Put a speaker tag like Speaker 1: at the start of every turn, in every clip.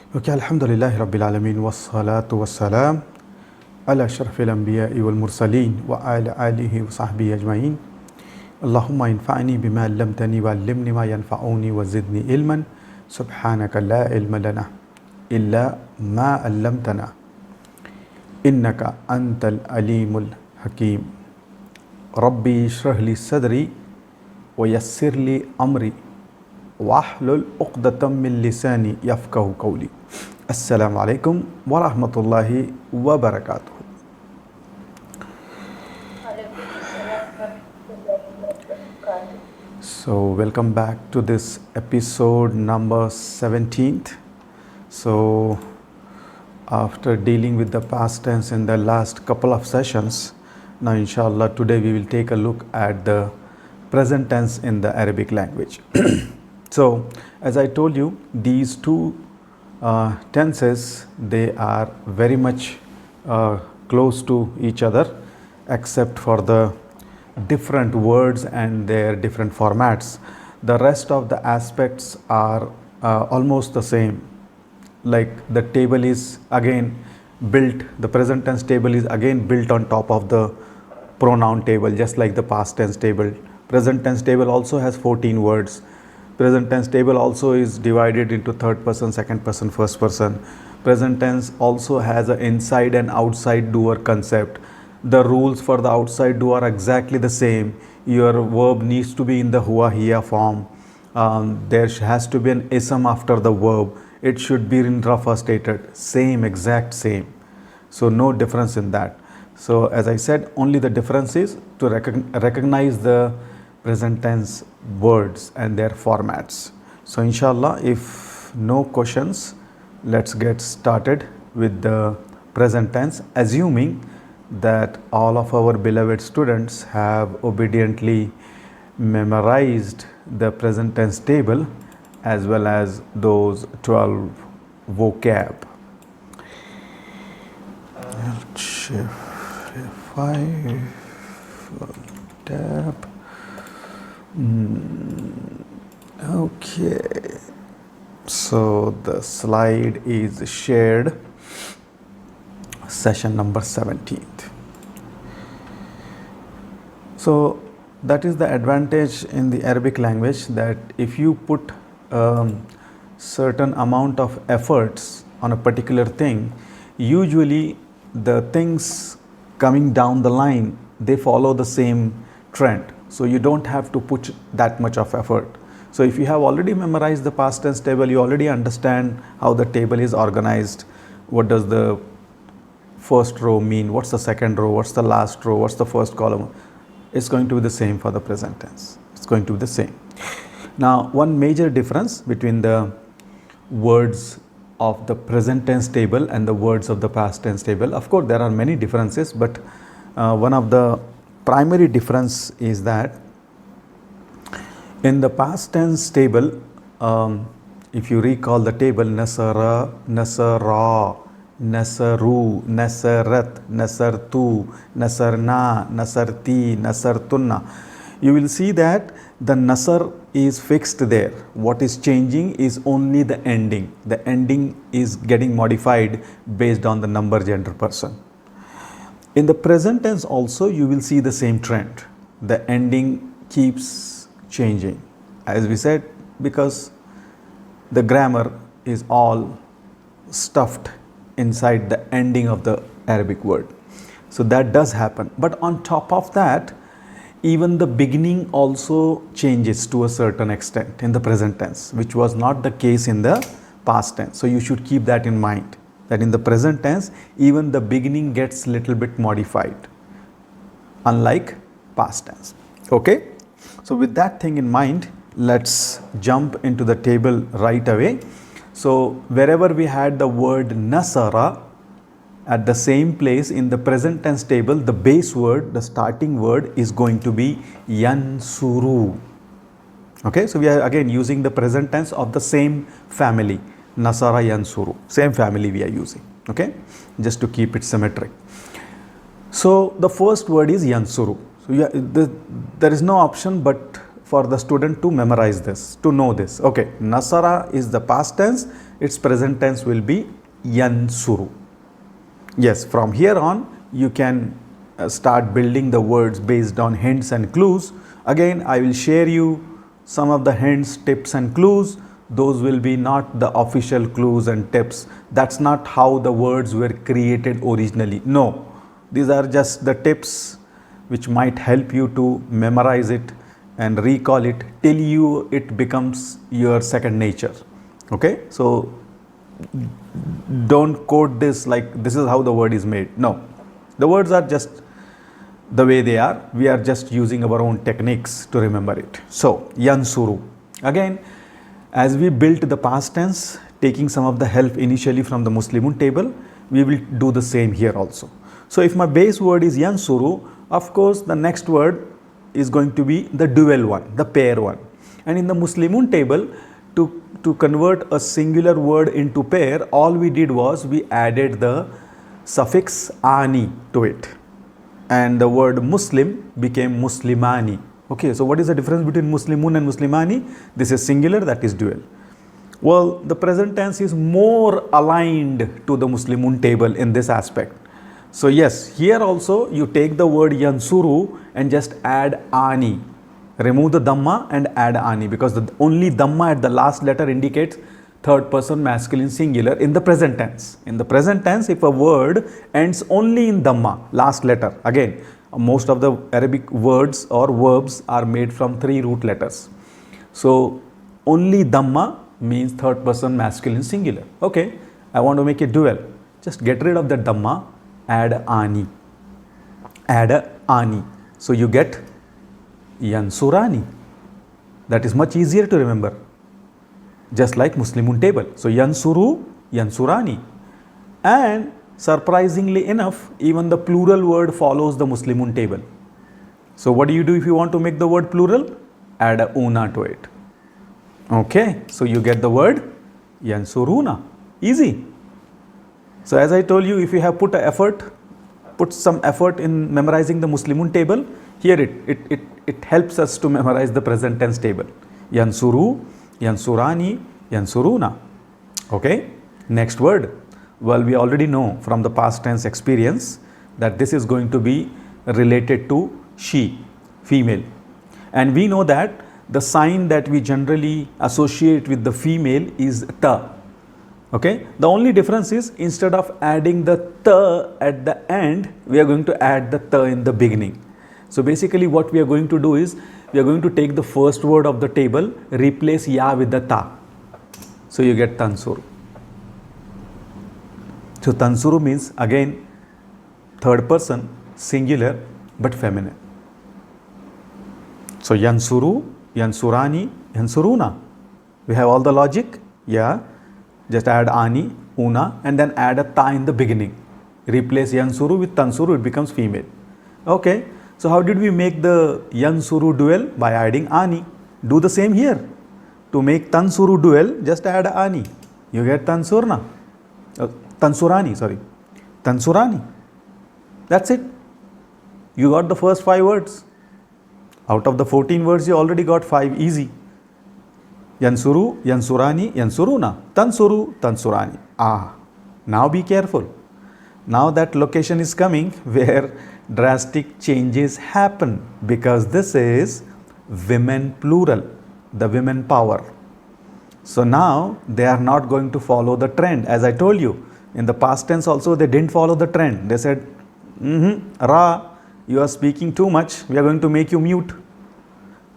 Speaker 1: Okay, Alhamdulillahi Rabbil Alameen wassalatu wassalam ala ashrafil anbiya'i wal mursaleen wa ala alihi wa sahbihi ajma'in. Allahumma infa'ni bima 'allamtani wa 'allimni ma yanfa'uni wa zidni ilman. Subhanaka la ilma lana illa ma 'allamtana innaka antal alimul hakim. Rabbi shrah li sadri wa yassir li amri wahlul uqdatam min lisani yafqahu qawli. Assalamu alaikum wa rahmatullahi wa barakatuh. So welcome back to this episode number 17th. So after dealing with the past tense in the last couple of sessions, now inshallah today we will take a look at the present tense in the Arabic language. So as I told you, these two tenses, they are very much close to each other except for the different words and their different formats. The rest of the aspects are almost the same. Like the table is again built, the present tense table is again built on top of the pronoun table, just like the past tense table. Present tense table also has 14 words. Present tense table also is divided into third person, second person, first person. Present tense also has an inside and outside doer concept. The rules for the outside doer are exactly the same. Your verb needs to be in the huwa hiya form. There has to be an ism after the verb. It should be in rafa stated. Same, exact same. So no difference in that. So as I said, only the difference is to recognize the present tense words and their formats. So inshallah, if no questions, let's get started with the present tense, assuming that all of our beloved students have obediently memorized the present tense table as well as those 12 vocab. Shift F5 tab. Okay, so the slide is shared, session number 17th. So that is the advantage in the Arabic language, that if you put certain amount of efforts on a particular thing, usually the things coming down the line, they follow the same trend. So you don't have to put that much of effort. So if you have already memorized the past tense table, you already understand how the table is organized. What does the first row mean? What's the second row? What's the last row? What's the first column? It's going to be the same for the present tense. It's going to be the same. Now, one major difference between the words of the present tense table and the words of the past tense table, of course, there are many differences, but one of the primary difference is that in the past tense table, if you recall the table, nasara, nasara, nasaru, nasarat, nasartu, nasarna, nasarti, nasartunna, you will see that the nasar is fixed there. What is changing is only the ending. The ending is getting modified based on the number, gender, person. In the present tense also, you will see the same trend. The ending keeps changing, as we said, because the grammar is all stuffed inside the ending of the Arabic word. So that does happen. But on top of that, even the beginning also changes to a certain extent in the present tense, which was not the case in the past tense. So you should keep that in mind, that in the present tense, even the beginning gets little bit modified, unlike past tense. Okay? So with that thing in mind, let's jump into the table right away. So wherever we had the word nasara, at the same place in the present tense table, the base word, the starting word is going to be yansuru. Okay, so we are again using the present tense of the same family, nasara, yansuru, same family we are using. Okay, just to keep it symmetric. So the first word is yansuru. So there is no option but for the student to memorize this, to know this. Okay, nasara is the past tense, its present tense will be yansuru. Yes, from here on you can start building the words based on hints and clues. Again, I will share you some of the hints, tips and clues. Those will be not the official clues and tips. That's not how the words were created originally. No, these are just the tips which might help you to memorize it and recall it till it becomes your second nature. Okay, so don't quote this like this is how the word is made. No, the words are just the way they are. We are just using our own techniques to remember it. So yansuru. Again, as we built the past tense, taking some of the help initially from the Muslimun table, we will do the same here also. So if my base word is yansuru, of course the next word is going to be the dual one, the pair one. And in the Muslimun table, to convert a singular word into pair, all we did was we added the suffix ani to it. And the word Muslim became Muslimani. Okay, so what is the difference between Muslimun and Muslimani? This is singular, that is dual. Well, the present tense is more aligned to the Muslimun table in this aspect. So yes, here also you take the word yansuru and just add ani. Remove the dhamma and add ani, because the only dhamma at the last letter indicates third person masculine singular in the present tense. In the present tense, if a word ends only in dhamma, last letter, again, most of the Arabic words or verbs are made from 3 root letters. So only dhamma means third person masculine singular. Okay, I want to make it dual. Just get rid of the dhamma, add ani. Add a ani. So you get yansurani. That is much easier to remember. Just like Muslimun table. So yansuru, yansurani. And surprisingly enough, even the plural word follows the Muslimun table. So what do you do if you want to make the word plural? Add a una to it. Okay, so you get the word yansuruna. Easy. So as I told you, if you have put some effort in memorizing the Muslimun table, here it helps us to memorize the present tense table. Yansuru, yansurani, yansuruna. Okay, next word. Well, we already know from the past tense experience that this is going to be related to she, female. And we know that the sign that we generally associate with the female is ta. Okay, the only difference is instead of adding the ta at the end, we are going to add the ta in the beginning. So basically what we are going to do is, we are going to take the first word of the table, replace ya with the ta. So you get tansuru. So tansuru means again third person, singular but feminine. So yansuru, yansurani, yansuruna. We have all the logic. Yeah. Just add ani, una, and then add a ta in the beginning. Replace yansuru with tansuru, it becomes female. Okay. So how did we make the yansuru dual? By adding ani. Do the same here. To make tansuru dual, just add ani. You get tansurna. Tansurani, sorry. Tansurani. That's it. You got the first 5 words. Out of the 14 words, you already got 5. Easy. Yansuru, yansurani, yansuruna. Tansuru, tansurani. Now be careful. Now that location is coming where drastic changes happen, because this is women plural, the women power. So now they are not going to follow the trend. As I told you, in the past tense also they didn't follow the trend. They said, Ra, you are speaking too much, we are going to make you mute.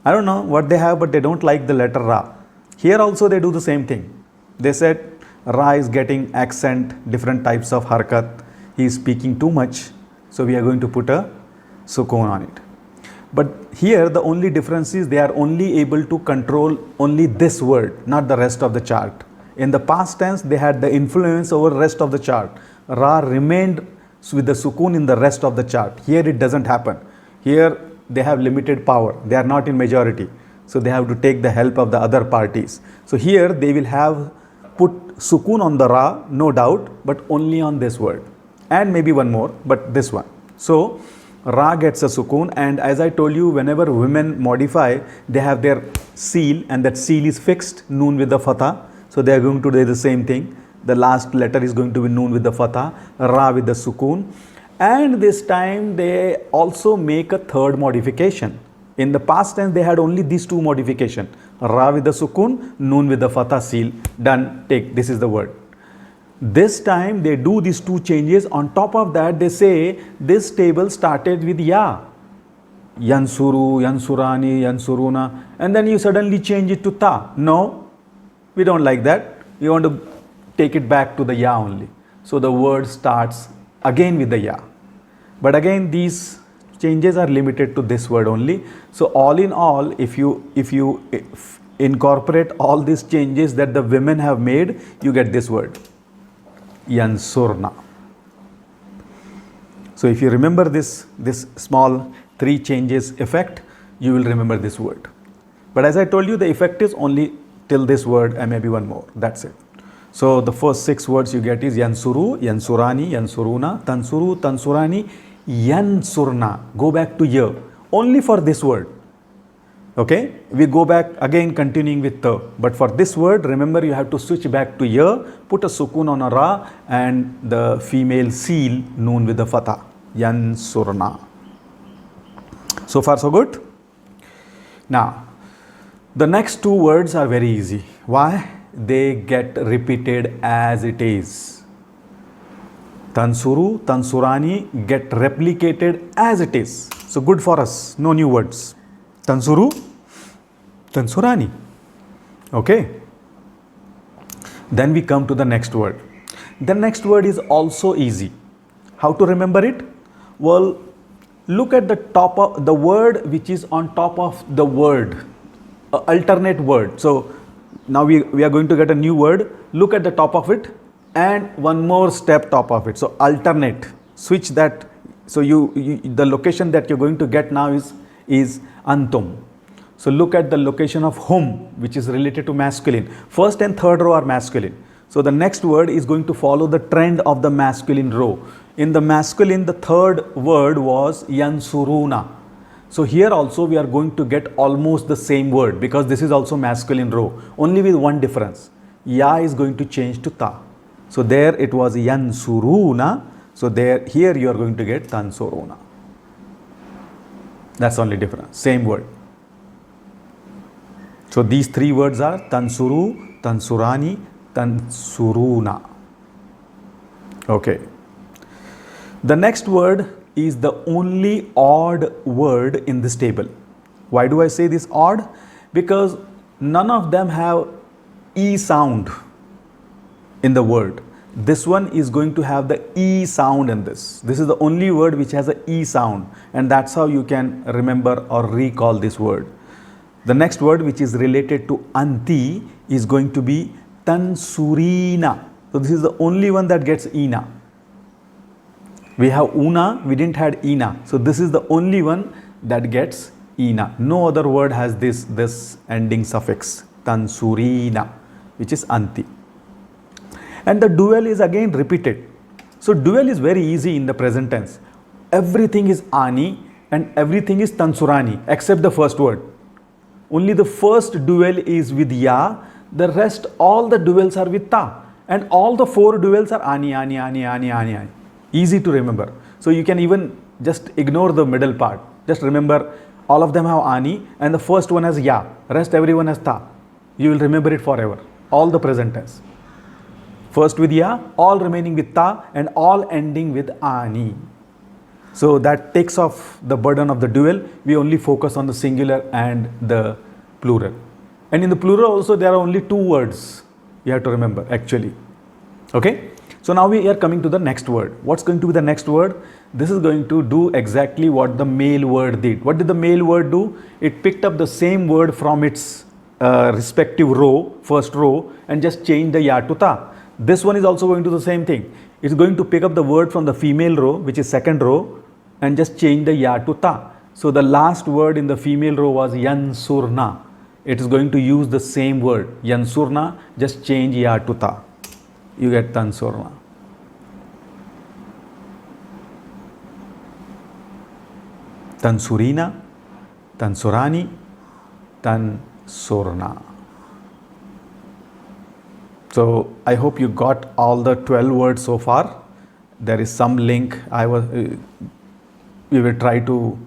Speaker 1: I don't know what they have, but they don't like the letter Ra. Here also they do the same thing. They said Ra is getting accent, different types of harkat. He is speaking too much, so we are going to put a sukoon on it. But here the only difference is they are only able to control only this word, not the rest of the chart. In the past tense, they had the influence over the rest of the chart. Ra remained with the sukoon in the rest of the chart. Here it doesn't happen. Here they have limited power. They are not in majority. So they have to take the help of the other parties. So here they will have put sukoon on the Ra, no doubt, but only on this word. And maybe one more, but this one. So Ra gets a sukoon, and as I told you, whenever women modify, they have their seal, and that seal is fixed, noon with the fatha. So they are going to do the same thing. The last letter is going to be noon with the fatha, Ra with the sukoon. And this time they also make a third modification. In the past tense, they had only these two modification. Ra with the sukoon, noon with the fatha, seal. Done, take, this is the word. This time they do these two changes. On top of that, they say this table started with ya. Yansuru, Yansurani, Yansuruna. And then you suddenly change it to ta. No, we don't like that. We want to take it back to the ya only. So the word starts again with the ya. But again, these changes are limited to this word only. So all in all, if you incorporate all these changes that the women have made, you get this word. Yansurna. So if you remember this small three changes effect, you will remember this word. But as I told you, the effect is only till this word and maybe one more. That's it. So the first 6 words you get is Yansuru, Yansurani, Yansuruna, Tansuru, Tansurani, Yansurna. Go back to ya. Only for this word. Okay, we go back again continuing with ta. But for this word, remember you have to switch back to ya, put a sukun on a ra and the female seal noon with the fatha. Yansurna. So far so good? Now, the next 2 words are very easy. Why? They get repeated as it is. Tansuru, Tansurani get replicated as it is. So good for us, no new words. Tansuru, Tansurani. Okay. Then we come to the next word. The next word is also easy. How to remember it? Well, look at the top of the word which is on top of the word, alternate word. So now we are going to get a new word. Look at the top of it and one more step top of it. So alternate, switch that. So the location that you're going to get now is antum. So look at the location of hum, which is related to masculine. First and third row are masculine. So the next word is going to follow the trend of the masculine row. In the masculine, the third word was yansuruna. So here also we are going to get almost the same word because this is also masculine row, only with one difference. Ya is going to change to ta. So there it was yansuruna. So here you are going to get tansuruna. That's only difference, same word. So these 3 words are Tansuru, Tansurani, Tansuruna. Okay. The next word is the only odd word in this table. Why do I say this odd? Because none of them have E sound in the word. This one is going to have the E sound in this. This is the only word which has an E sound, and that's how you can remember or recall this word. The next word which is related to anti is going to be tansurina. So this is the only one that gets ina. We have una, we didn't had ina. So this is the only one that gets ina. No other word has this ending suffix tansurina, which is anti. And the dual is again repeated. So dual is very easy in the present tense. Everything is ani and everything is tansurani except the first word. Only the first dual is with ya, the rest all the duals are with ta, and all the 4 duals are ani, ani, ani, ani, ani, ani. Easy to remember. So you can even just ignore the middle part. Just remember all of them have ani and the first one has ya, rest everyone has ta. You will remember it forever. All the present tense. First with ya, all remaining with ta, and all ending with ani. So that takes off the burden of the dual. We only focus on the singular and the plural. And in the plural also there are only 2 words you have to remember actually. Okay. So now we are coming to the next word. What's going to be the next word? This is going to do exactly what the male word did. What did the male word do? It picked up the same word from its respective row, first row, and just changed the ya to ta. This one is also going to do the same thing. It's going to pick up the word from the female row, which is second row, and just change the ya to ta. So the last word in the female row was yansurna. It is going to use the same word, yansurna, just change ya to ta. You get tansurna. tansurina, tansurani, tansurna. So I hope you got all the 12 words so far. There is some link we tried to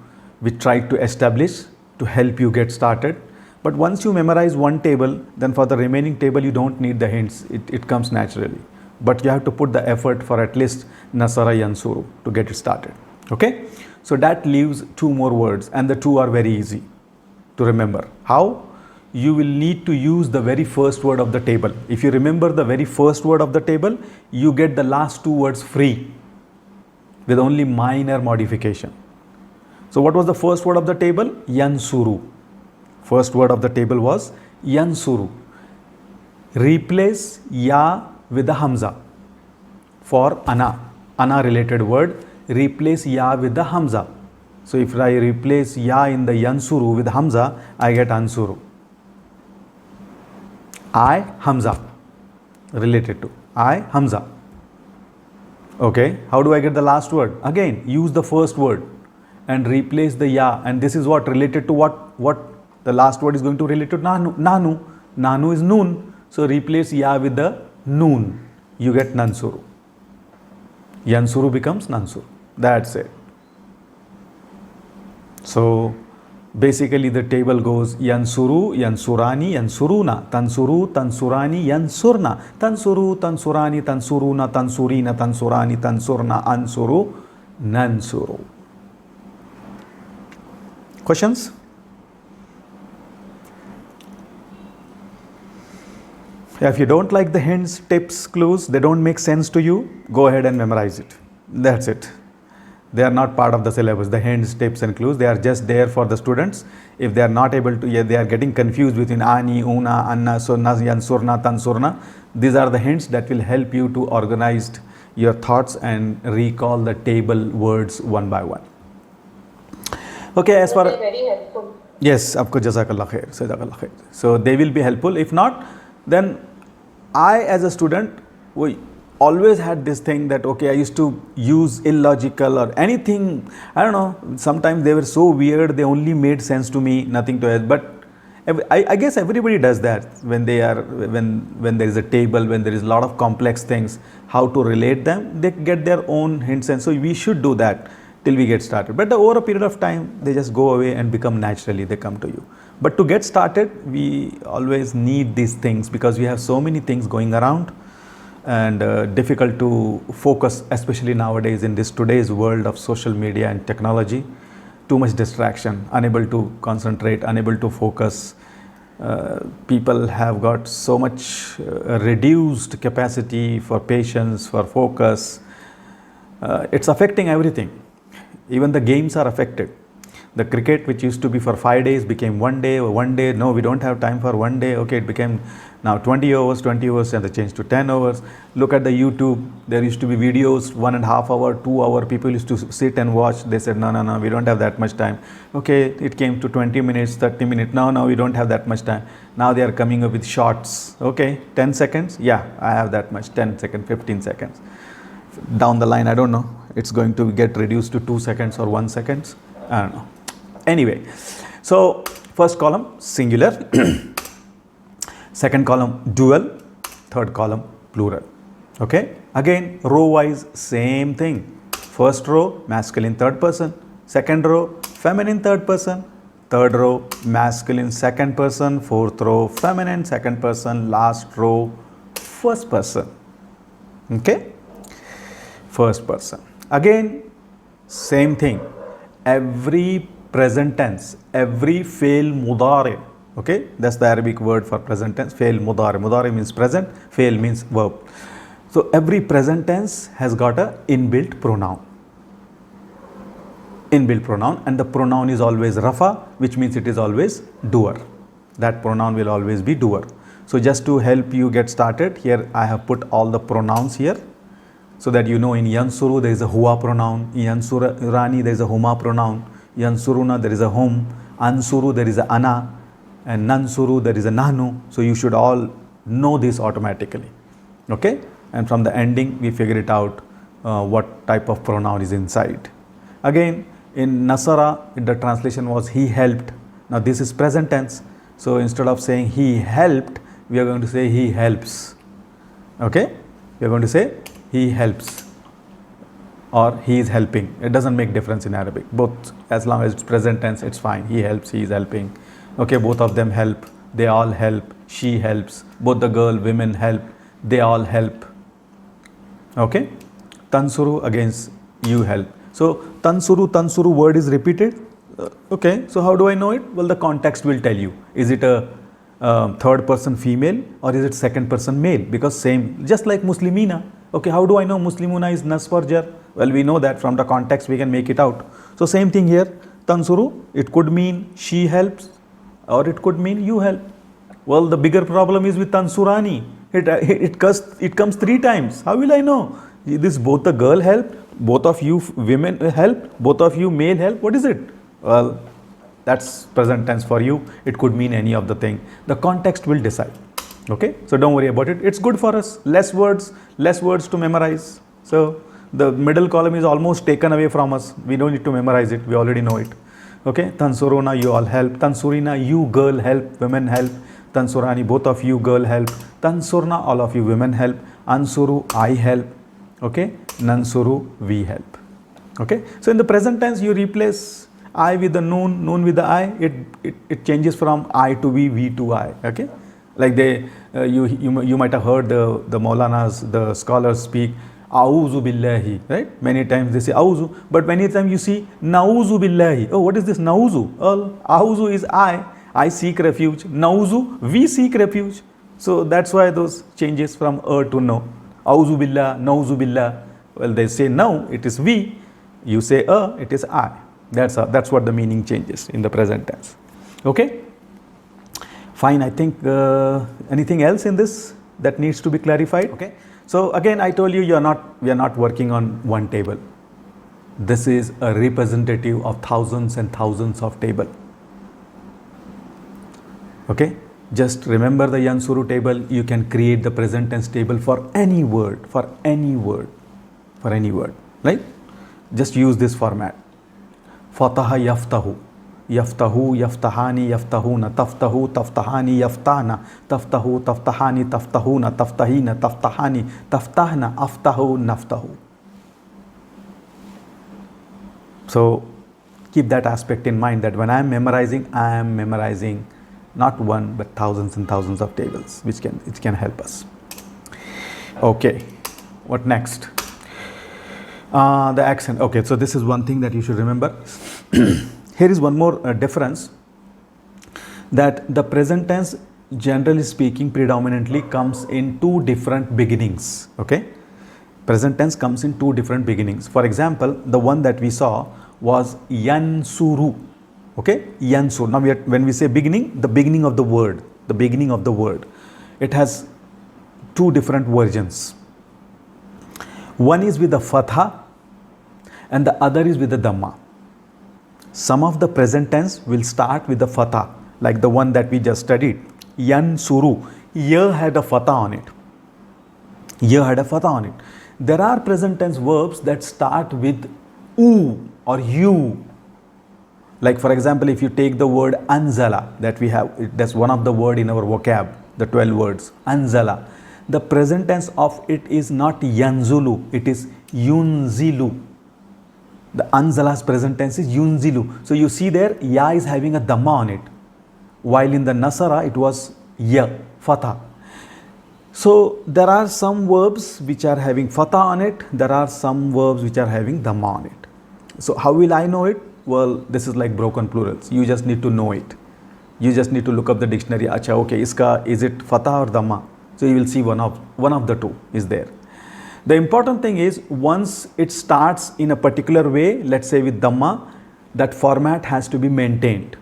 Speaker 1: establish to help you get started. But once you memorize one table, then for the remaining table you don't need the hints. It comes naturally. But you have to put the effort for at least Nasara Yansuru to get it started. Okay? So that leaves 2 more words, and the 2 are very easy to remember. How? You will need to use the very first word of the table. If you remember the very first word of the table, you get the last 2 words free with only minor modification. So what was the first word of the table? Yansuru. First word of the table was Yansuru. Replace ya with the Hamza. For ana related word, replace ya with the Hamza. So if I replace ya in the Yansuru with Hamza, I get Ansuru. I, Hamza, related to I, Hamza. Okay, how do I get the last word? Again, use the first word and replace the ya, and this is what related to what the last word is going to relate to nanu is noon, so replace ya with the noon, you get nansuru. Yansuru becomes nansuru. That's it. So basically the table goes Yansuru, Yansurani, Yansuruna, Tansuru, Tansurani, Yansurna, Tansuru, Tansurani, Tansuruna, Tansurina, Tansurani, Tansurna, Ansuru, Nansuru. Questions? If you don't like the hints, tips, clues, they don't make sense to you, go ahead and memorize it. That's it. They are not part of the syllabus. The hints, tips and clues, they are just there for the students. If they are not able to, they are getting confused between ani, una, anna, sunna, yansurna, tansurna. These are the hints that will help you to organize your thoughts and recall the table words one by one. Okay, as far as...
Speaker 2: very helpful.
Speaker 1: Yes, aapko jazakallah khair, jazakallah khair. So they will be helpful. If not, then I as a student, we always had this thing that, okay, I used to use illogical or anything, I don't know, sometimes they were so weird, they only made sense to me, nothing to else. But I guess everybody does that when they are, when there is a table, when there is a lot of complex things, how to relate them, they get their own hints, and so we should do that till we get started. But over a period of time, they just go away and become naturally, they come to you. But to get started, we always need these things because we have so many things going around and difficult to focus, especially nowadays in this today's world of social media and technology. Too much distraction, unable to concentrate, unable to focus. People have got so much reduced capacity for patience, for focus. It's affecting everything. Even the games are affected. The cricket, which used to be for 5 days, became 1 day, or 1 day, no, we don't have time for 1 day. Okay, it became now 20 hours, and they changed to 10 hours. Look at the YouTube. There used to be videos, 1.5 hour, 2 hour. People used to sit and watch. They said, no, we don't have that much time. Okay, it came to 20 minutes, 30 minutes. No, we don't have that much time. Now they are coming up with shorts. Okay, 10 seconds. Yeah, I have that much, 10 seconds, 15 seconds. Down the line, I don't know. It's going to get reduced to 2 seconds or 1 second. I don't know. Anyway, so first column, singular. Second column, dual. Third column, plural. Okay. Again, row wise, same thing. First row, masculine third person. Second row, feminine third person. Third row, masculine second person. Fourth row, feminine second person. Last row, first person. Okay. First person. Again, same thing. Every present tense, every fail mudari. Okay, that's the Arabic word for present tense, fail mudari. Mudari means present, fail means verb. So every present tense has got a inbuilt pronoun. Inbuilt pronoun, and the pronoun is always rafa, which means it is always doer. That pronoun will always be doer. So just to help you get started, here I have put all the pronouns here, so that you know in Yansuru there is a huwa pronoun, in Yansurani there is a huma pronoun, Yansuruna there is a hum, Ansuru there is a ana, and Nansuru there is a nahnu. So you should all know this automatically. Okay, and from the ending we figure it out what type of pronoun is inside. Again, In Nasara, the translation was he helped. Now this is present tense. So instead of saying he helped, we are going to say he helps. Okay? We are going to say he helps or he is helping. It doesn't make difference in Arabic. Both, as long as it's present tense, it's fine. He helps, he is helping. Okay, both of them help. They all help. She helps. Both the girl, women help. They all help. Okay? Tansuru against you help. So tansuru word is repeated. Okay, so how do I know it? Well, the context will tell you. Is it a third person female or is it second person male? Because same, just like Muslimina. Okay, how do I know Muslimuna is nas for jar? Well, we know that from the context we can make it out. So same thing here. Tansuru, it could mean she helps or it could mean you help. Well, the bigger problem is with tansurani. It comes 3 times. How will I know? This both the girl help, both of you women help, both of you male help. What is it? Well, that's present tense for you. It could mean any of the thing. The context will decide. Okay, so don't worry about it. It's good for us. Less words to memorize. So the middle column is almost taken away from us. We don't need to memorize it. We already know it. Okay, tansuruna, you all help. Tansurina, you girl help, women help. Tansurani, both of you girl help. Tansurna, all of you women help. Ansuru, I help. Okay, Nansuru, we help. Okay, so in the present tense you replace I with the noon with the I. It changes from I to we to I. Okay, like you might have heard the Maulanas, the scholars speak Auzu billahi, right? Many times they say Auzu, but many times you see Nauzu billahi. Oh, what is this Nauzu? Well, Auzu is I seek refuge. Nauzu, we seek refuge. So that's why those changes from to no. Auzu billah, nauzu billah. Well, they say no, it is we. You say it is I. That's what the meaning changes in the present tense. Okay? Fine, I think anything else in this that needs to be clarified? Okay. So again, I told you we are not working on one table. This is a representative of thousands and thousands of table. Okay? Just remember the Yansuru table. You can create the present tense table for any word, right? Just use this format. Fataha yaftahu, yaftahu, yaftahani, yaftahuna, taftahu, taftahani, yaftahna, taftahu, taftahani, taftahuna, taftahina, taftahani, taftahna, aftahu, naftahu. So keep that aspect in mind, that when I am memorizing not one but thousands and thousands of tables, which can help us. Okay, what next? The accent. Okay, so this is one thing that you should remember. Here is one more difference, that the present tense, generally speaking, predominantly comes in 2 different beginnings. Okay, present tense comes in 2 different beginnings. For example, the one that we saw was yansuru. Okay, yansur. Now when we say beginning, the beginning of the word, it has 2 different versions. One is with the fatha and the other is with the dhamma. Some of the present tense will start with the fatha, like the one that we just studied. Yansuru. Ya had a fatha on it. There are present tense verbs that start with u or you. Like for example, if you take the word anzala that we have, that's one of the word in our vocab, the 12 words, anzala. The present tense of it is not yanzulu, it is yunzilu. The anzala's present tense is yunzilu. So you see there, ya is having a dhamma on it, while in the nasara it was ya, fatha. So there are some verbs which are having fatha on it, there are some verbs which are having dhamma on it. So how will I know it? Well, this is like broken plurals. You just need to know it. You just need to look up the dictionary. Acha, okay, is it fatha or dhamma? So you will see one of the 2 is there. The important thing is, once it starts in a particular way, let's say with dhamma, that format has to be maintained.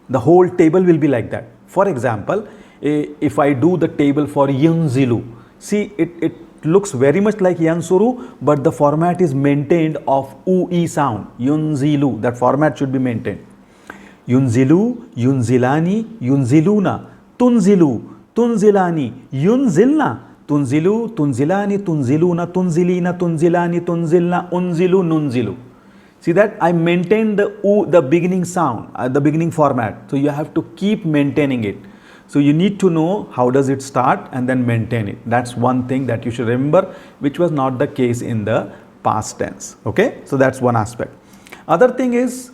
Speaker 1: The whole table will be like that. For example, if I do the table for yunzilu, see it looks very much like yansuru, but the format is maintained of ue sound. Yunzilu, that format should be maintained. Yunzilu, yunzilani, yunziluna, tunzilu, tunzilani, yunzilna, tunzilu, tunzilani, tunziluna, tunzilina, tunzilani, tunzilna, unzilu, nunzilu. See that I maintain the u, the beginning sound, the beginning format. So you have to keep maintaining it. So you need to know how does it start and then maintain it. That's one thing that you should remember, which was not the case in the past tense. Okay, so that's one aspect. Other thing is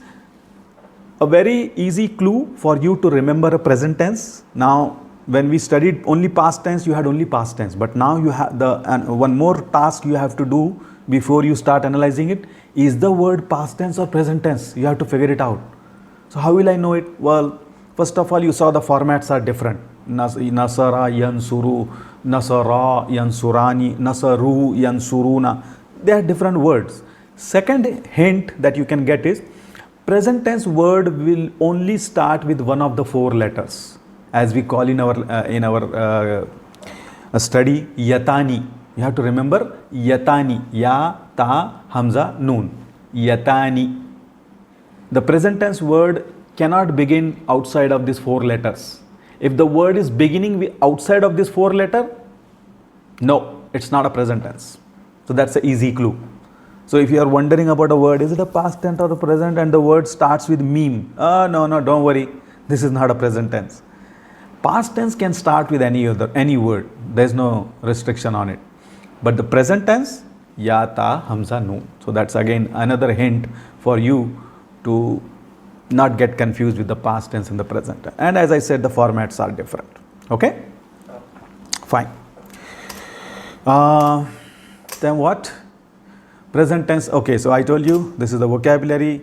Speaker 1: a very easy clue for you to remember a present tense. Now, when we studied only past tense, you had only past tense, but now you have one more task you have to do before you start analyzing it. Is the word past tense or present tense? You have to figure it out. So how will I know it? Well, first of all, you saw the formats are different. Nasara, yansuru, nasara, yansurani, nasaru, yansuruna. They are different words. Second hint that you can get is present tense word will only start with one of the four letters, as we call in our study yatani. You have to remember yatani, ya, ta, hamza, noon. Yatani. The present tense word cannot begin outside of these four letters. If the word is beginning outside of this four letter, no, it's not a present tense. So that's an easy clue. So if you are wondering about a word, is it a past tense or a present, and the word starts with meme? No, don't worry. This is not a present tense. Past tense can start with any word. There's no restriction on it. But the present tense, ya, ta, hamza, noon. So that's again another hint for you to not get confused with the past tense and the present tense. And as I said, the formats are different. Okay? Fine. Then what? Present tense. Okay, so I told you this is the vocabulary.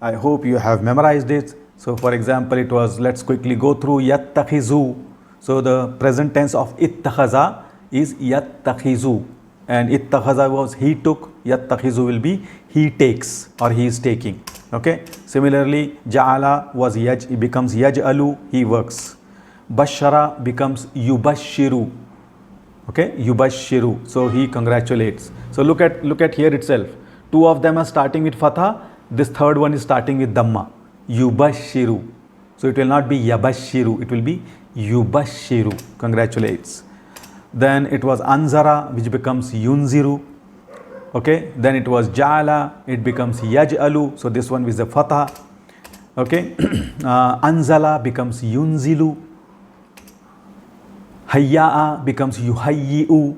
Speaker 1: I hope you have memorized it. So for example, it was, let's quickly go through yattakhizu. So the present tense of ittakhaza is yattakhizu. And ittakhaza was he took, yattakhizu will be he takes or he is taking. Okay. Similarly, ja'ala was it becomes yaj'alu, he works. Bashara becomes yubashiru. Okay, yubashiru. So he congratulates. So look at here itself. Two of them are starting with fatha. This third one is starting with dhamma. Yubashiru. So it will not be yabashiru. It will be yubashiru. Congratulates. Then it was anzara, which becomes yunziru. Okay. Then it was ja'ala. It becomes yaj'alu. So this one with the fatha. Okay. Anzala becomes yunzilu. Hayya'a becomes yuhayyi'u,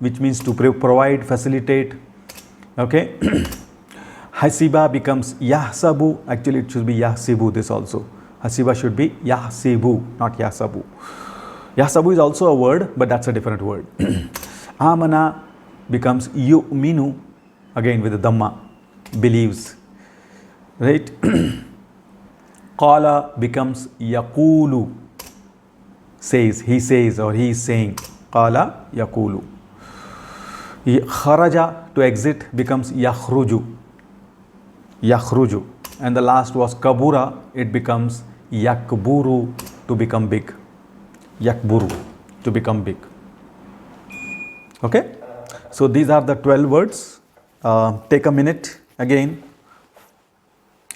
Speaker 1: which means to provide, facilitate. Okay. Hasiba becomes yahsabu. Actually, it should be yahsibu, this also. Hasiba should be yahsibu, not yahsabu. Yahsabu is also a word, but that's a different word. Amana becomes yu'minu, again with the dhamma, believes. Right? Qala becomes yaqulu, says, he says or he is saying. Qala yaqulu. Kharaja, to exit, becomes yakhruju. Yakhruju. And the last was kabura, it becomes yakburu, to become big. Yakburu, to become big. Okay. So these are the 12 words. Take a minute again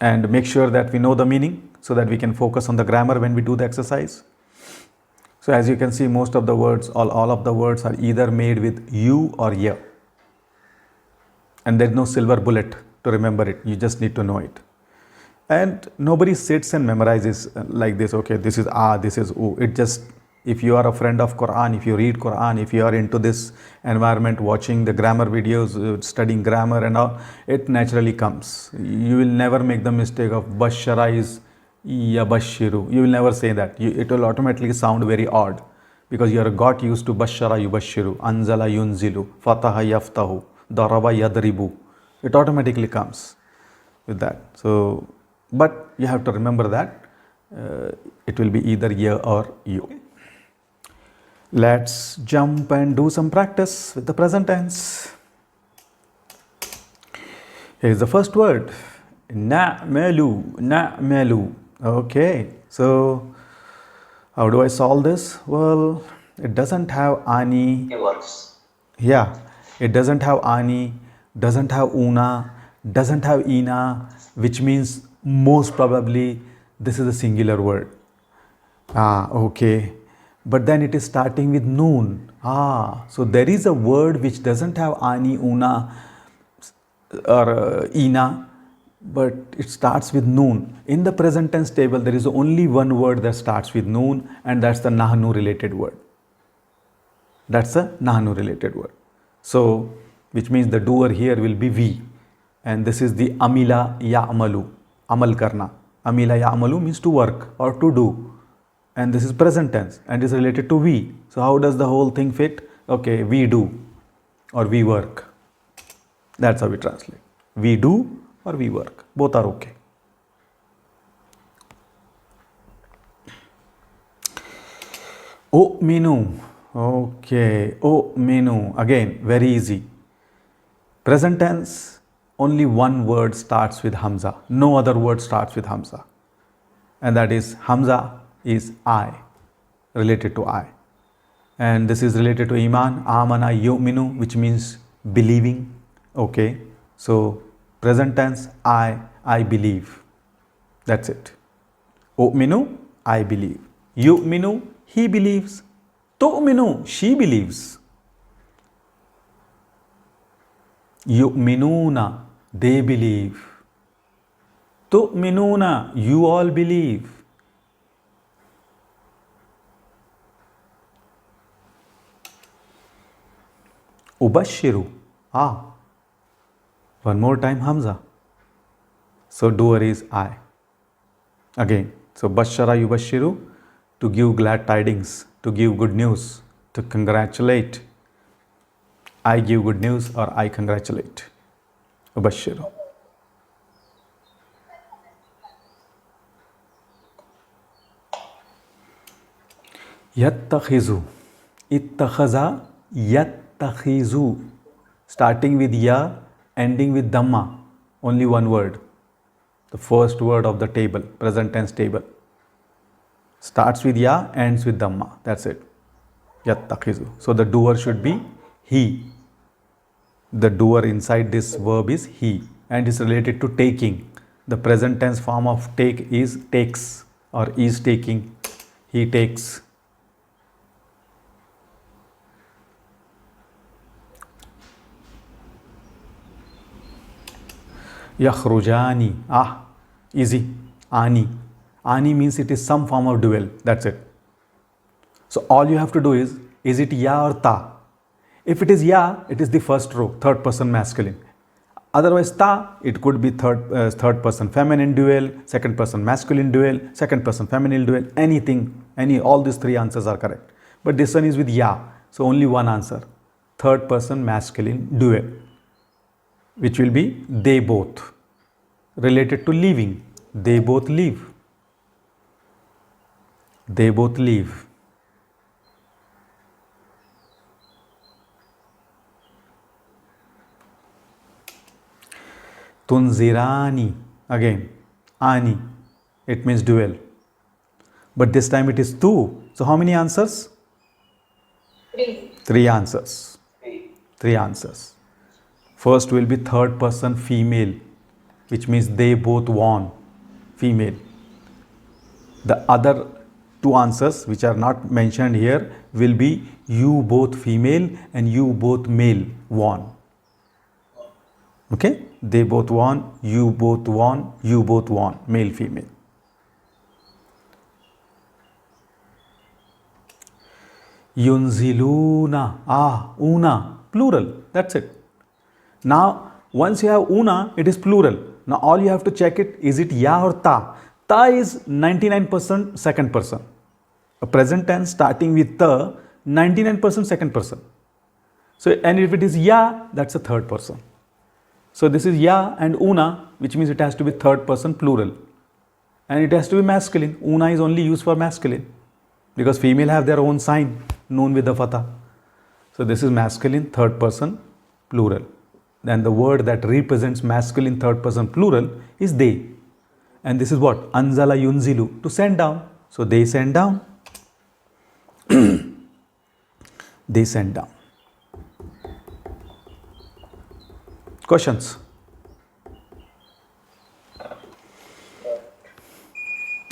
Speaker 1: and make sure that we know the meaning so that we can focus on the grammar when we do the exercise. So as you can see, most of the words, all of the words are either made with you or ya. And there's no silver bullet to remember it. You just need to know it. And nobody sits and memorizes like this. Okay, this is this is u. It just, if you are a friend of Qur'an, if you read Qur'an, if you are into this environment, watching the grammar videos, studying grammar and all, it naturally comes. You will never make the mistake of bashara is yabashiru. You will never say that. It will automatically sound very odd because you are got used to bashara yubashiru, anzala yunzilu, fataha yaftahu, daraba yadribu. It automatically comes with that. So, but you have to remember that it will be either ya or you. Let's jump and do some practice with the present tense. Here's the first word. Na'malu, na'malu. Okay, so how do I solve this? Well, it doesn't have ani.
Speaker 2: It works.
Speaker 1: Yeah, it doesn't have ani, doesn't have una, doesn't have ina, which means most probably this is a singular word. Okay. But then it is starting with noon. So there is a word which doesn't have ani, una or ina, but it starts with noon. In the present tense table, there is only one word that starts with noon, and that's the nahnu related word. That's a nahnu related word. So, which means the doer here will be we. And this is the amila ya'malu, amal karna. Amila ya'malu means to work or to do. And this is present tense and is related to we. So, how does the whole thing fit? Okay, we do or we work. That's how we translate. We do or we work. Both are okay. U'minu. Okay, u'minu. Again, very easy. Present tense, only one word starts with Hamza. No other word starts with Hamza. And that is Hamza is I, related to I. And this is related to Iman, Amana yu'minu, which means believing. Okay, so present tense, I believe. That's it. U'minu, I believe. Yu'minu, he believes. Tu'minu, she believes. Yu'minuna, they believe. Tu'minuna, you all believe. Ubashiru, one more time Hamza. So doer is I. Again, so Bashara yubashiru, to give glad tidings, to give good news, to congratulate. I give good news or I congratulate. Ubashiru. Yattakhizu. Ittakhaza, yattakhizu. Starting with ya, ending with dhamma. Only one word. The first word of the table, present tense table. Starts with ya, ends with dhamma. That's it. Yattakhizu. So the doer should be he. The doer inside this verb is he and is related to taking. The present tense form of take is takes or is taking. He takes. Yakhrujani. Easy. Ani. Ani means it is some form of dual. That's it. So all you have to do is it ya or ta? If it is ya, it is the first row, third person masculine. Otherwise ta, it could be third person feminine dual, second person masculine dual, second person feminine dual, anything, all these three answers are correct. But this one is with ya, so only one answer, third person masculine dual, which will be they both, related to leaving. They both leave. They both leave. Tunzirani. Again, ani. It means dual. But this time it is two. So how many answers? Three answers. Three answers. First will be third person female, which means they both won. Female. The other two answers, which are not mentioned here, will be you both female and you both male won. Okay? They both won, you both won, you both won, male, female. Yunziluna. Una, plural. That's it. Now, once you have una, it is plural. Now, all you have to check it, is it ya or ta? Ta is 99% second person. A present tense starting with ta, 99% second person. So, and if it is ya, that's a third person. So this is ya and una, which means it has to be third person plural. And it has to be masculine. Una is only used for masculine. Because female have their own sign, noon with the fatha. So this is masculine third person plural. Then the word that represents masculine third person plural is they. And this is what? Anzala yunzilu, to send down. So they send down. They send down. Questions?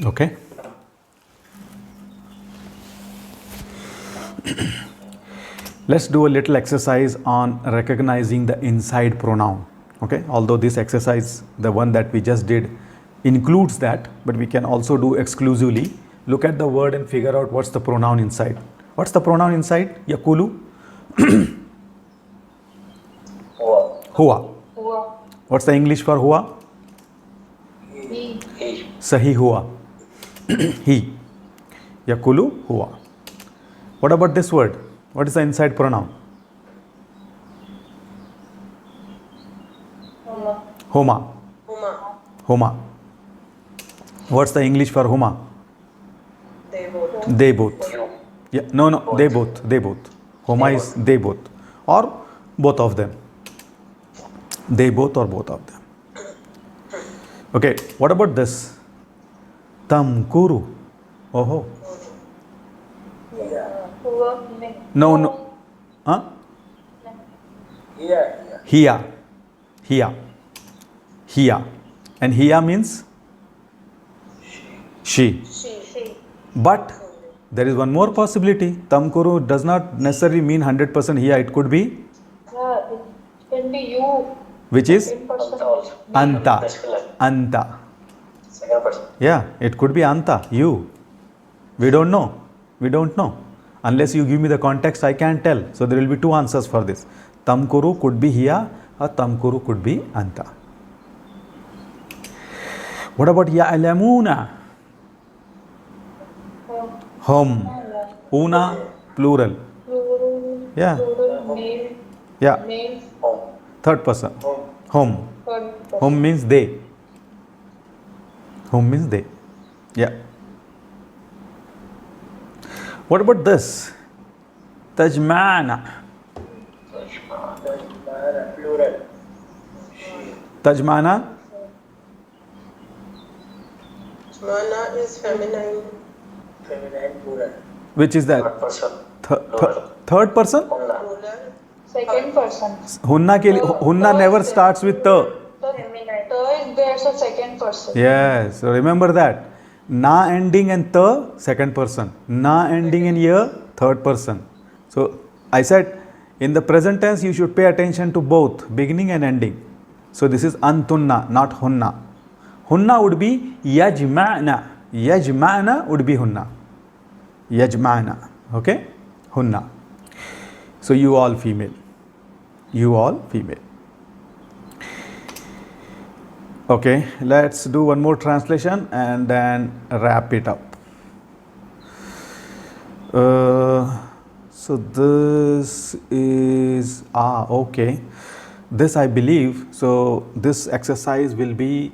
Speaker 1: Okay. Let's do a little exercise on recognizing the inside pronoun. Okay, although this exercise, the one that we just did, includes that, but we can also do exclusively. Look at the word and figure out what's the pronoun inside. What's the pronoun inside? Yakulu? Hua. What's the English for hua?
Speaker 2: He.
Speaker 1: Sahi hua. He. Yakulu hua. What about this word? What is the inside pronoun? Homa. Homa. What's the English for homa? They both. Yeah, no, they both. Homa is they both. Or both of them. They both or both of them. Okay, what about this? Tamkuru. Oh. No. Huh? Hiya. And hiya means? She. But there is one more possibility. Tamkuru does not necessarily mean 100% hiya. It could be?
Speaker 2: Yeah, it can be you.
Speaker 1: Which is? Anta.
Speaker 3: Second person.
Speaker 1: Yeah, it could be anta, you. We don't know. Unless you give me the context, I can't tell. So there will be two answers for this. Tamkuru could be hiya or tamkuru could be anta. What about ya'lamuna? Hum. Una, plural. Yeah. Yeah. Third person. Hum. Hum means they. Yeah. What about this? Tajmana.
Speaker 3: Plural.
Speaker 1: Tajmana.
Speaker 4: Mana is feminine.
Speaker 3: Plural.
Speaker 1: Which is that?
Speaker 3: Third person.
Speaker 1: Third person?
Speaker 4: Plural.
Speaker 2: Second person.
Speaker 1: Hunna never starts with ta.
Speaker 2: The is there, so second person.
Speaker 1: Yes, so remember that. Na ending and ta, second person. Na ending in ya, third person. So I said in the present tense you should pay attention to both beginning and ending. So this is antunna, not hunna. Hunna would be yajma'na. Yajma'na would be hunna. Yajma'na. Okay? Hunna. So you all female. Okay, let's do one more translation and then wrap it up. So this is, okay. This I believe, so this exercise will be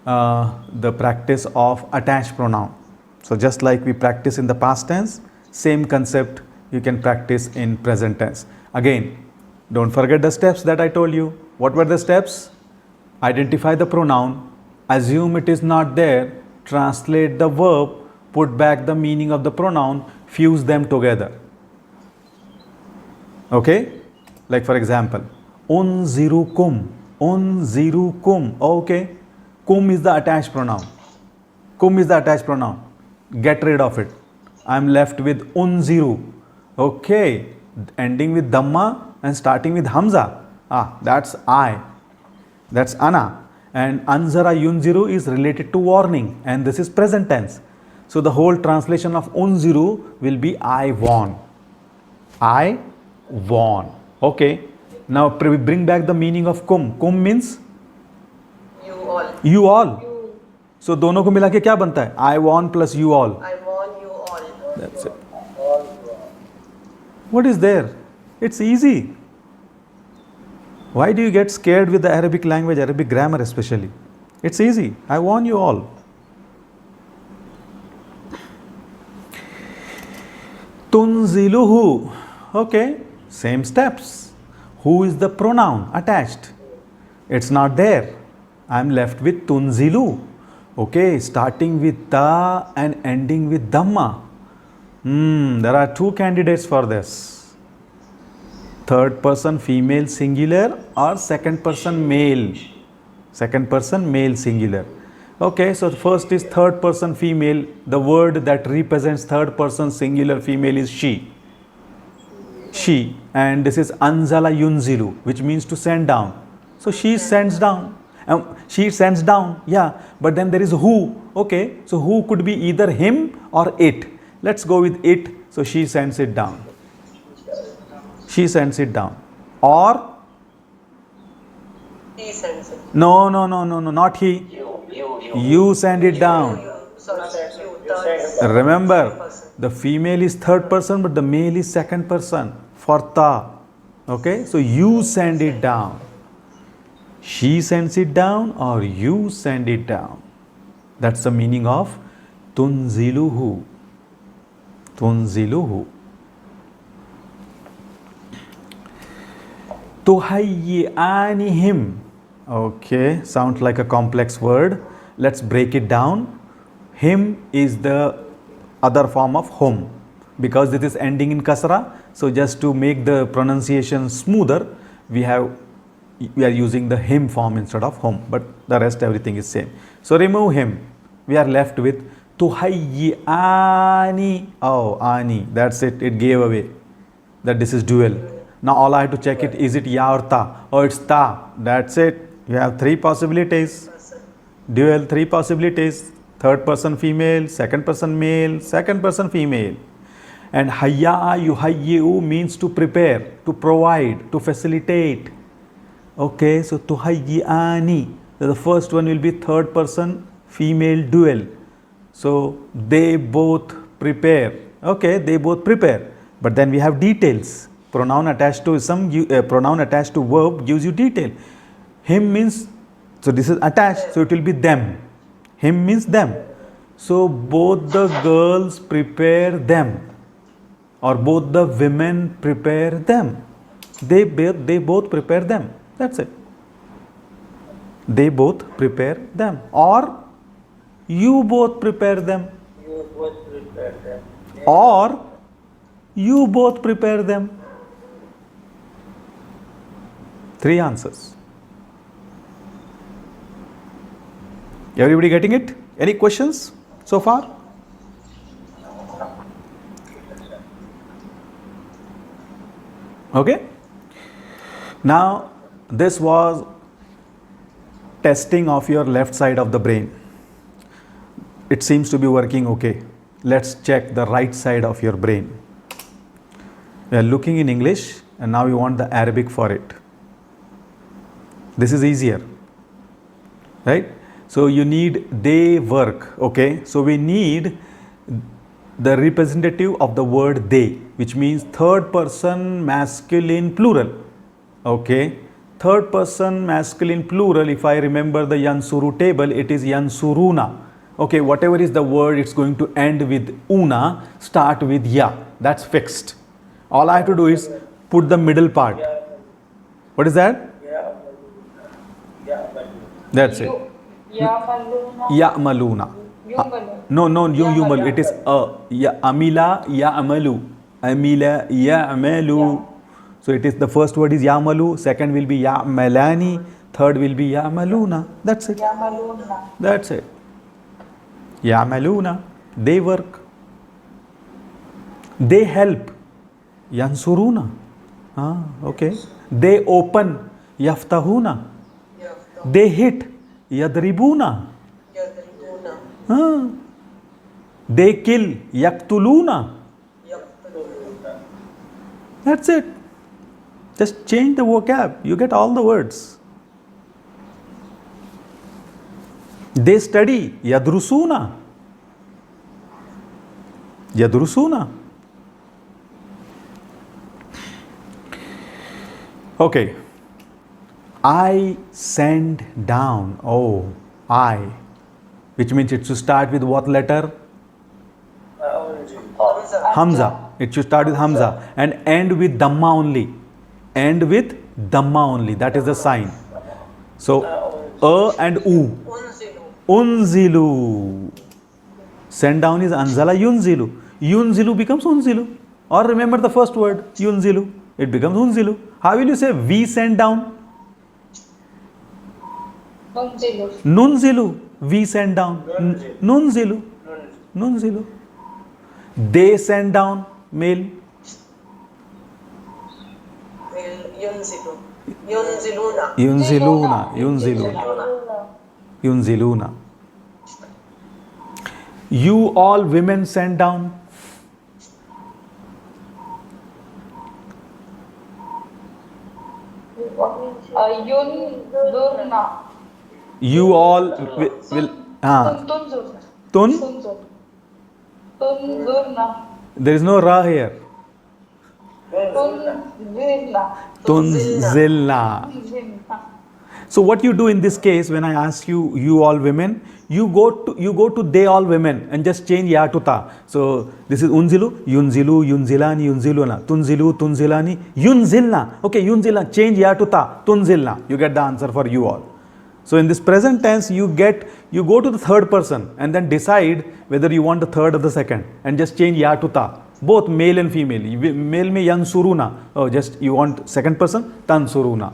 Speaker 1: the practice of attached pronoun. So just like we practice in the past tense, same concept you can practice in present tense. Again, don't forget the steps that I told you. What were the steps? Identify the pronoun, assume it is not there, translate the verb, put back the meaning of the pronoun, fuse them together. Okay? Like for example, unzirukum. Okay. Kum is the attached pronoun. Get rid of it. I am left with unziru. Okay. Ending with dhamma and starting with hamza. That's I. That's ana. And anzara yunziru is related to warning, and this is present tense. So the whole translation of unziru will be I warn. Okay. Now bring back the meaning of kum. Kum means? You all. So दोनों को मिला के क्या बनता है? I warn plus you all.
Speaker 4: I warn you all.
Speaker 1: That's it. What is there? It's easy. Why do you get scared with the Arabic language, Arabic grammar especially? It's easy. I warn you all. Tunziluhu. Okay, same steps. Who is the pronoun attached? It's not there. I'm left with tunzilu. Okay, starting with ta and ending with dhamma. There are two candidates for this. Third person female singular or second person male singular. Okay, so first is third person female. The word that represents third person singular female is she, and this is anzala yunzilu, which means to send down. So she sends down. She sends down, yeah. But then there is who. Okay, so who could be either him or it. Let's go with it. So she sends it down. She sends it down. Or
Speaker 4: He sends it.
Speaker 1: no, not he. You send it down.
Speaker 4: Sorry, you.
Speaker 1: Remember,
Speaker 4: Person.
Speaker 1: the female is third person, but the male is second person. For ta. Okay, so you send it down. She sends it down or you send it down. That's the meaning of tunziluhu. Tunziluhu. Tuhayyi'anihim. Okay, sounds like a complex word. Let's break it down. Him is the other form of hum because this is ending in kasra. So just to make the pronunciation smoother, we are using the him form instead of hum, but the rest everything is same. So remove him. We are left with tuhayyi'ani. Oh, ani. That's it. It gave away that this is dual. Now all I have to check it, is it ya or ta? Oh, it's ta. That's it. You have three possibilities. Dual, three possibilities. Third person female, second person male, second person female. And hayya'a yuhayyi'u means to prepare, to provide, to facilitate. Okay, so tuhayyi'ani. So the first one will be third person female dual. So they both prepare. Okay, they both prepare. But then we have details. Pronoun attached to pronoun attached to verb gives you detail. Him means, so this is attached, so it will be them. Him means them. So both the girls prepare them, or both the women prepare them. They both prepare them. That's it. They both prepare them, or you both prepare them,
Speaker 3: You both prepare them.
Speaker 1: or you both prepare them. Three answers. Everybody getting it? Any questions so far? Okay. Now this was testing of your left side of the brain. It seems to be working okay. Let's check the right side of your brain. We are looking in English and now we want the Arabic for it. This is easier, right? So you need they work, okay? So we need the representative of the word they, which means third person masculine plural, okay? Third person masculine plural, if I remember the yansuru table, it is yansuruna. Okay, whatever is the word, it's going to end with una, start with ya. That's fixed. All I have to do is put the middle part. What is that? That's it.
Speaker 2: Ya'maluna.
Speaker 1: Ya'maluna.
Speaker 2: Yumalu.
Speaker 1: No, yumal. It is ya amila ya'malu. Amila ya'malu. So it is, the first word is ya'malu, second will be ya'malani, third will be ya'maluna. That's it.
Speaker 2: Ya'maluna.
Speaker 1: That's it. Ya'maluna. They work. They help. Yansuruna. Okay. They open. Yaftahuna. They hit. Yadribuna. They kill. Yaktuluna. That's it. Just change the vocab. You get all the words. They study. Yadrusuna. Yadrusuna. Okay. I send down. Oh, I. Which means it should start with what letter? Hamza. It should start with Hamza and end with Dhamma only. End with Dhamma only. That is the sign. So, and U. Unzilu. Send down is Anzala Yunzilu. Yunzilu becomes Unzilu. Or remember the first word, Yunzilu. It becomes Unzilu. How will you say we send down?
Speaker 2: Nunzilu.
Speaker 1: Nunzilu. We send down. Nunzilu. Nunzilu. They send down. Male.
Speaker 4: Yunziluna.
Speaker 1: Yunziluna. Yunziluna. Yunziluna. You all women send down.
Speaker 2: Yunzurna.
Speaker 1: You all will.
Speaker 2: Tunzurna.
Speaker 1: Tun.
Speaker 2: Tunzurna.
Speaker 1: There is no ra here.
Speaker 2: Tunzirna.
Speaker 1: Tunzilna.
Speaker 2: Tunzirna.
Speaker 1: So what you do in this case, when I ask you, you all women, you go to they all women and just change ya to ta. So this is unzilu, yunzilu, yunzilani, yunziluna, tunzilu, tunzilani, yunzilna. Okay, yunzilna, change ya to ta, tunzilna. You get the answer for you all. So in this present tense, you go to the third person and then decide whether you want the third or the second and just change ya to ta. Both male and female. Male mein yansuruna. Oh, just you want second person, tansuruna.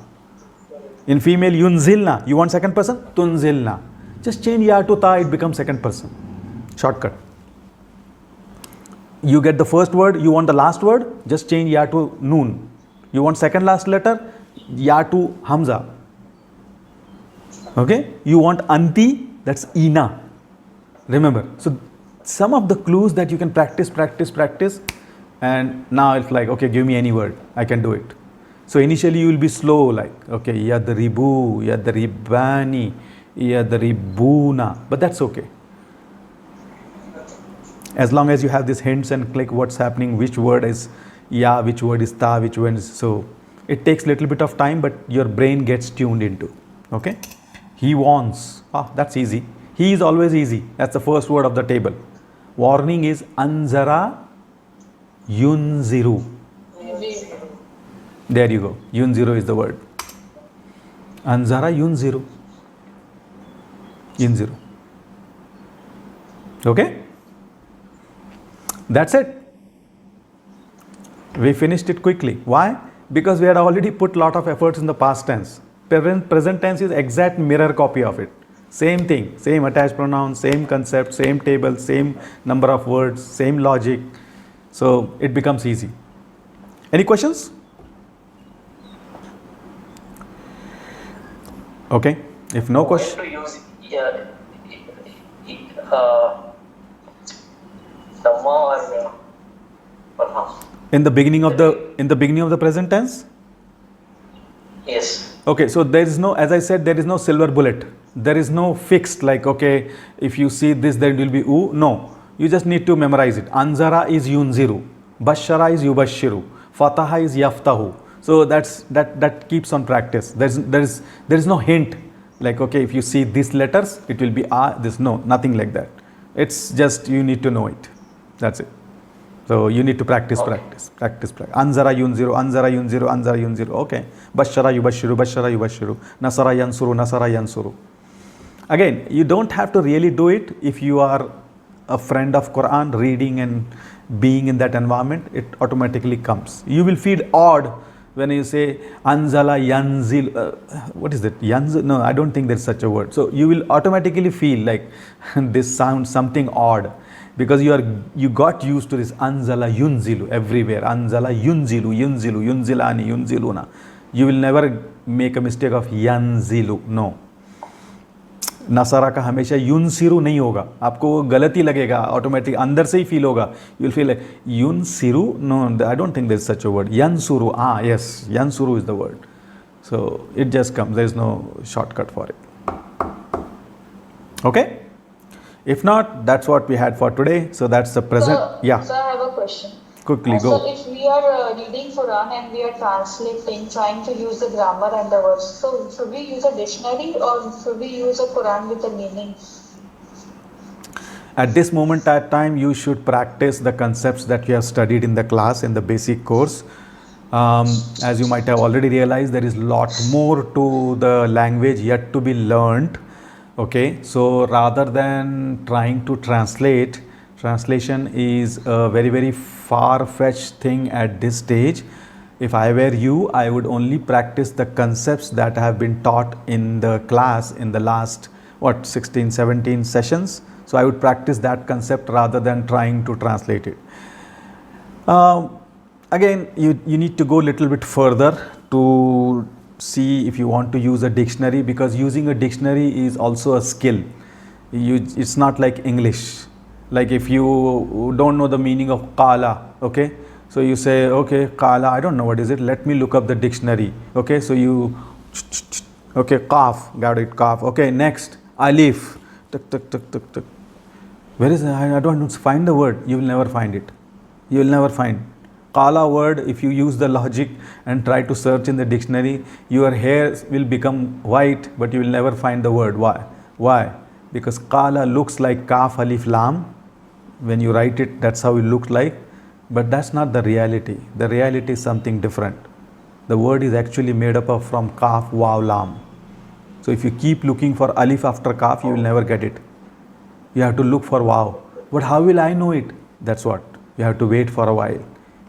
Speaker 1: In female, yunzilna. You want second person? Tunzilna. Just change ya to ta, it becomes second person. Shortcut. You get the first word, you want the last word, just change ya to noon. You want second last letter, ya to hamza. Okay? You want anti, that's ina. Remember. So some of the clues that you can practice, and now it's like, okay, give me any word, I can do it. So initially you will be slow, like, okay, yadribu, yadribani, yadribuna, but that's okay. As long as you have these hints and click what's happening, which word is ya, which word is ta, which word is, so it takes little bit of time, but your brain gets tuned into. Okay? He wants. That's easy. He is always easy. That's the first word of the table. Warning is anzara yunziru. There you go. Yunziru is the word. Anzara yunziru. Yunziru. Okay? That's it. We finished it quickly. Why? Because we had already put lot of efforts in the past tense. Present tense is exact mirror copy of it. Same thing. Same attached pronoun, same concept, same table, same number of words, same logic. So it becomes easy. Any questions? Okay. If no question.
Speaker 3: To use Dhamma or how?
Speaker 1: In the beginning of the present tense?
Speaker 3: Yes.
Speaker 1: Okay, so there is no, as I said, there is no silver bullet. There is no fixed like, okay, if you see this, then it will be u. No, you just need to memorize it. Anzara is yunziru, bashara is yubashiru, fataha is yaftahu. So that keeps on practice. There is no hint like, okay, if you see these letters, it will be this. No, nothing like that. It's just you need to know it. That's it. So you need to practice. Anzara yunziru, anzara yunziru, anzara yunziru. Okay. Bashara yubashiru, bashara yubashiru. Nasara yansuru, nasara yansuru. Again, you don't have to really do it. If you are a friend of Qur'an, reading and being in that environment, it automatically comes. You will feel odd when you say anzala yanzil. What is that? Yanzil? No, I don't think there's such a word. So you will automatically feel like this sounds something odd. Because you got used to this anzala yunzilu everywhere. Anzala yunzilu, yunzilu, yunzilani, yunziluna. You will never make a mistake of yanzilu. No. नसरा का हमेशा युनसिरु नहीं होगा. आपको गलती लगेगा automatic अंदर से ही फील होगा. यू विल फील लाइक युनसिरु. No, I don't think there is such a word. यनसुरु. यस, यनसुरु is the word. So it just comes. There is no shortcut for it. Okay. If not, that's what we had for today. So that's the present.
Speaker 2: Sir,
Speaker 1: Yeah.
Speaker 2: Sir, I have a question.
Speaker 1: Quickly go.
Speaker 2: So if we are reading Quran and we are translating, trying to use the grammar and the words, so should we use a dictionary or should we use a Quran with a meaning?
Speaker 1: At this moment at time, you should practice the concepts that you have studied in the class, in the basic course. As you might have already realized, there is a lot more to the language yet to be learned. Okay, so rather than trying to translate, translation is a very, very far-fetched thing at this stage. If I were you, I would only practice the concepts that have been taught in the class in the last, 16, 17 sessions. So I would practice that concept rather than trying to translate it. Again, you need to go a little bit further to see if you want to use a dictionary, because using a dictionary is also a skill. It's not like English. Like if you don't know the meaning of qala, okay, so you say, okay, qala, I don't know what is it, let me look up the dictionary. Okay, so you, okay, qaf, got it, qaf. Okay, next, alif, tuk tuk tuk tuk tuk. Where is it? I don't find the word. You will never find it. You will never find qala word. If you use the logic and try to search in the dictionary, your hair will become white, but you will never find the word. Why? Because qala looks like kaf, alif, lam. When you write it, that's how it looks like. But that's not the reality. The reality is something different. The word is actually made up of from kaf, waw, lam. So if you keep looking for alif after kaf, you will never get it. You have to look for wow. But how will I know it? That's what. You have to wait for a while.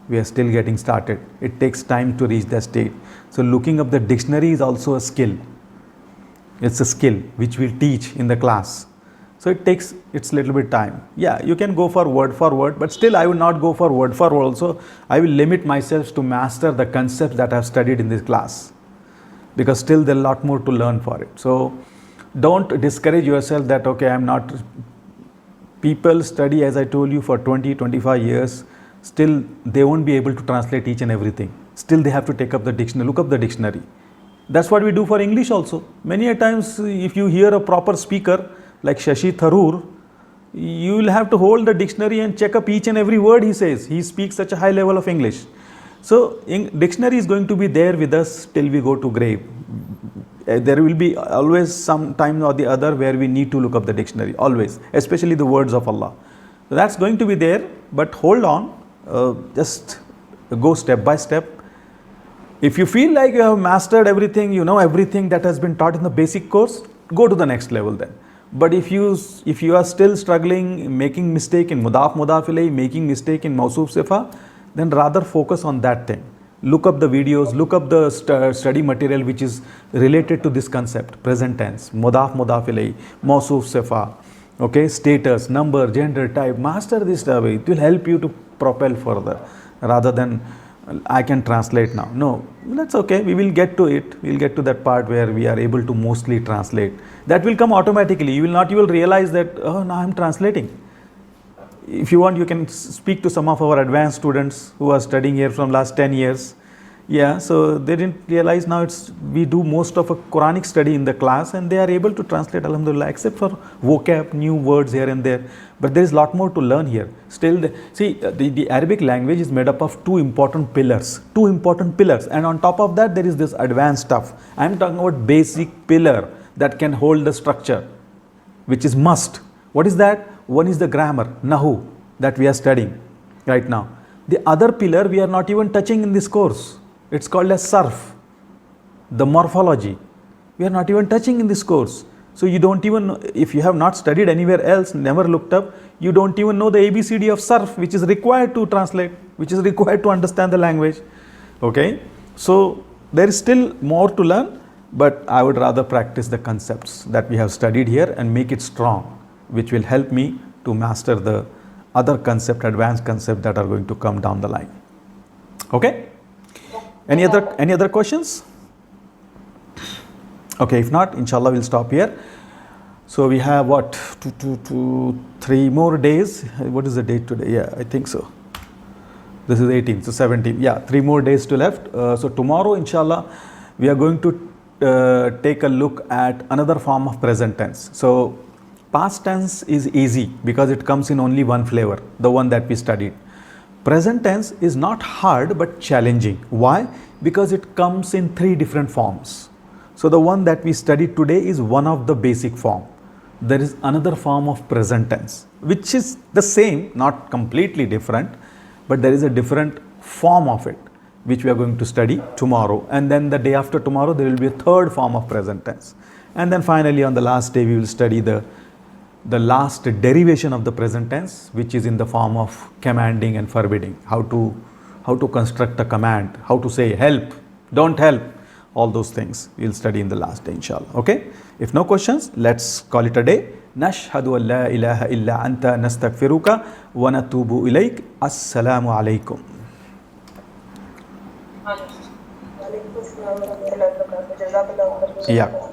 Speaker 1: We are still getting started. It takes time to reach that state. So looking up the dictionary is also a skill. It's a skill which we'll teach in the class. So it's little bit time. Yeah, you can go for word, but still I will not go for word also. I will limit myself to master the concepts that I have studied in this class, because still there is a lot more to learn for it. So don't discourage yourself that, okay, I'm not. People study, as I told you, for 20-25 years. Still they won't be able to translate each and everything. Still they have to take up the dictionary, look up the dictionary. That's what we do for English also. Many a times if you hear a proper speaker like Shashi Tharoor, you will have to hold the dictionary and check up each and every word he says. He speaks such a high level of English. So dictionary is going to be there with us till we go to grave. There will be always some time or the other where we need to look up the dictionary, always, especially the words of Allah. So that's going to be there, but hold on, just go step by step. If you feel like you have mastered everything, you know everything that has been taught in the basic course, go to the next level then. But if you are still struggling, making mistake in mudaf, mudaf ilayhi, making mistake in mausuf sifa, then rather focus on that thing. Look up the videos, look up the study material which is related to this concept, present tense, mudaf, mudaf ilayhi, mausuf sifa, okay, status, number, gender, type. Master this stuff. It will help you to propel further, rather than I can translate now. No, that's okay. We will get to it. We will get to that part where we are able to mostly translate. That will come automatically. You will realize that, oh, now I'm translating. If you want, you can speak to some of our advanced students who are studying here from last 10 years. Yeah, so they didn't realize now we do most of a Quranic study in the class, and they are able to translate, alhamdulillah, except for vocab, new words here and there. But there is a lot more to learn here. Still, the Arabic language is made up of two important pillars, and on top of that there is this advanced stuff. I am talking about basic pillar that can hold the structure, which is must. What is that? One is the grammar, nahu, that we are studying right now. The other pillar we are not even touching in this course. It's called as sarf, the morphology. We are not even touching in this course. So you don't even, if you have not studied anywhere else, never looked up, you don't even know the ABCD of sarf, which is required to translate, which is required to understand the language. Okay, so there is still more to learn, but I would rather practice the concepts that we have studied here and make it strong, which will help me to master the other concept, advanced concept that are going to come down the line. Okay? Any other questions? Okay, if not, inshallah we'll stop here. So we have what, 3 more days. What is the date today? Yeah, I think so. This is 18th, so 17th. Yeah, 3 more days to left. So tomorrow, inshallah, we are going to take a look at another form of present tense. So past tense is easy because it comes in only one flavor, the one that we studied. Present tense is not hard but challenging. Why? Because it comes in 3 different forms. So the one that we studied today is one of the basic form. There is another form of present tense, which is the same, not completely different, but there is a different form of it, which we are going to study tomorrow. And then the day after tomorrow, there will be a third form of present tense. And then finally, on the last day, we will study the last derivation of the present tense, which is in the form of commanding and forbidding. How to construct a command, how to say help, don't help, all those things we will study in the last day, inshallah. Okay? If no questions, let's call it a day. Nashhadu an la ilaha illa anta nastaghfiruka wa natubu ilayk. Assalamu alaikum.
Speaker 4: Alaikum assalam wa rahmatullahi wa barakatuh.
Speaker 1: Yeah.